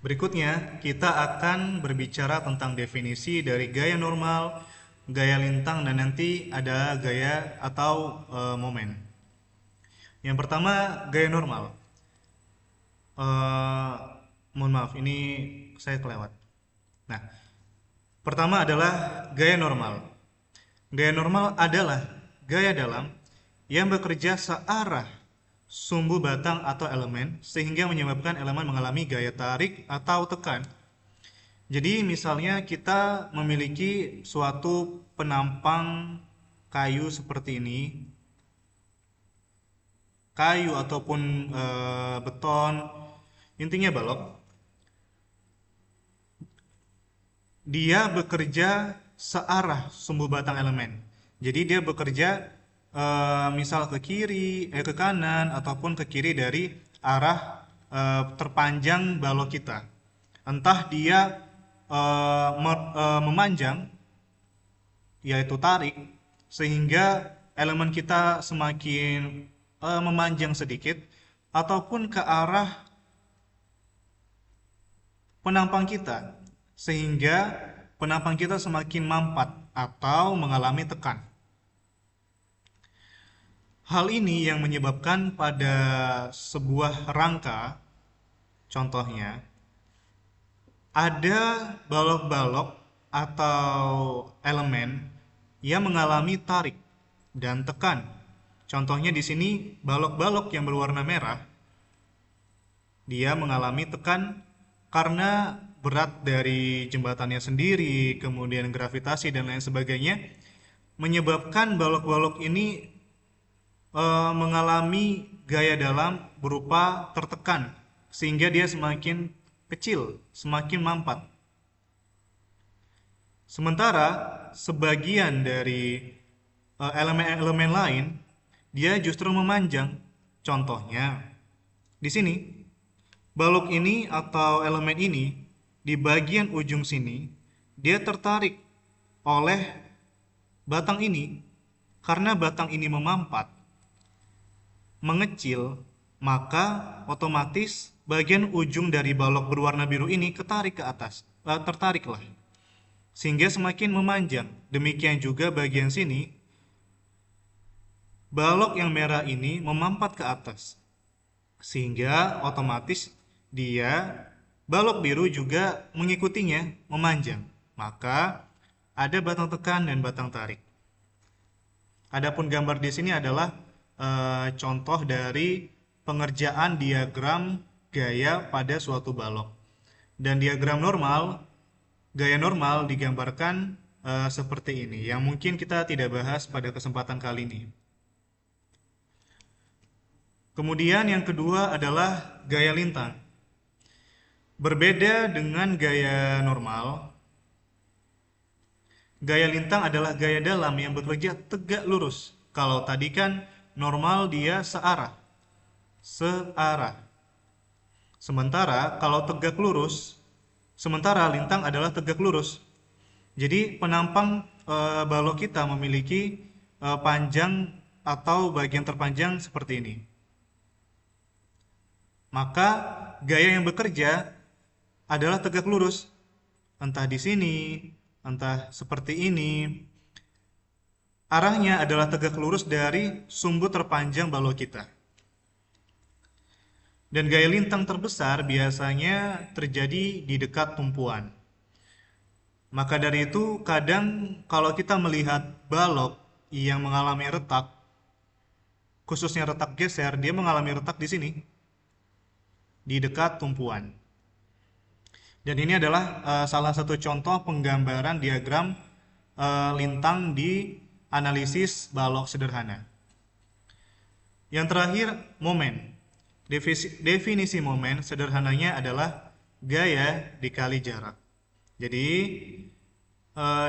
Berikutnya, kita akan berbicara tentang definisi dari gaya normal, gaya lintang, dan nanti ada gaya atau momen. Yang pertama, gaya normal. Eh, Mohon maaf, ini saya kelewat. Nah, pertama adalah gaya normal. Gaya normal adalah gaya dalam yang bekerja searah sumbu batang atau elemen sehingga menyebabkan elemen mengalami gaya tarik atau tekan. Jadi misalnya kita memiliki suatu penampang kayu seperti ini, kayu ataupun beton, intinya balok, dia bekerja searah sumbu batang elemen. Jadi dia bekerja misal ke kiri, ke kanan ataupun ke kiri dari arah terpanjang balok kita. Entah dia memanjang, yaitu tarik, sehingga elemen kita semakin memanjang sedikit, ataupun ke arah penampang kita, sehingga penampang kita semakin mampat atau mengalami tekan. Hal ini yang menyebabkan pada sebuah rangka, contohnya, ada balok-balok atau elemen yang mengalami tarik dan tekan. Contohnya di sini balok-balok yang berwarna merah, dia mengalami tekan karena berat dari jembatannya sendiri, kemudian gravitasi dan lain sebagainya, menyebabkan balok-balok ini mengalami gaya dalam berupa tertekan, sehingga dia semakin kecil, semakin mampat. Sementara sebagian dari elemen-elemen lain, dia justru memanjang. Contohnya, di sini, balok ini atau elemen ini, di bagian ujung sini, dia tertarik oleh batang ini, karena batang ini memampat, mengecil, maka otomatis bagian ujung dari balok berwarna biru ini ketarik ke atas, tertariklah, sehingga semakin memanjang. Demikian juga bagian sini, balok yang merah ini memampat ke atas, sehingga otomatis dia, balok biru juga mengikutinya, memanjang. Maka ada batang tekan dan batang tarik. Adapun gambar di sini adalah contoh dari pengerjaan diagram gaya pada suatu balok. Dan diagram normal, gaya normal digambarkan seperti ini, yang mungkin kita tidak bahas pada kesempatan kali ini. Kemudian yang kedua adalah gaya lintang. Berbeda dengan gaya normal, gaya lintang adalah gaya dalam yang bekerja tegak lurus. Kalau tadi kan normal dia searah. Sementara kalau tegak lurus, sementara lintang adalah tegak lurus. Jadi penampang balok kita memiliki panjang atau bagian terpanjang seperti ini. Maka gaya yang bekerja adalah tegak lurus. Entah di sini, entah seperti ini. Arahnya adalah tegak lurus dari sumbu terpanjang balok kita. Dan gaya lintang terbesar biasanya terjadi di dekat tumpuan. Maka dari itu, kadang kalau kita melihat balok yang mengalami retak, khususnya retak geser, dia mengalami retak di sini, di dekat tumpuan. Dan ini adalah salah satu contoh penggambaran diagram lintang di analisis balok sederhana. Yang terakhir, momen. Definisi momen sederhananya adalah gaya dikali jarak. Jadi,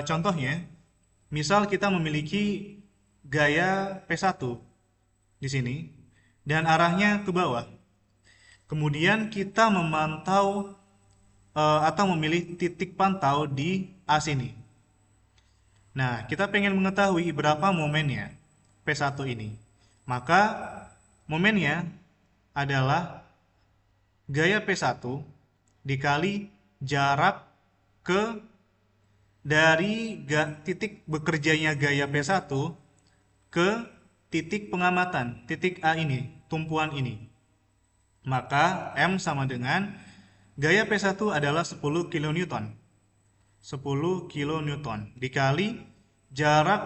contohnya, misal kita memiliki gaya P1 di sini, dan arahnya ke bawah. Kemudian kita memantau atau memilih titik pantau di A sini. Nah, kita pengen mengetahui berapa momennya P1 ini. Maka momennya adalah gaya P1 dikali jarak ke dari titik bekerjanya gaya P1 ke titik pengamatan, titik A ini, tumpuan ini. Maka M sama dengan gaya P1 adalah 10 kN. 10 kN dikali jarak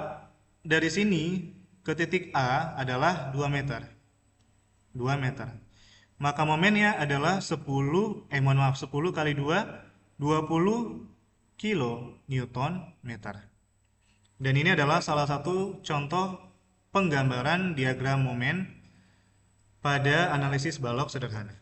dari sini ke titik A adalah 2 meter. 2 meter. Maka momennya adalah 10 kali 2, 20 kN meter. Dan ini adalah salah satu contoh penggambaran diagram momen pada analisis balok sederhana.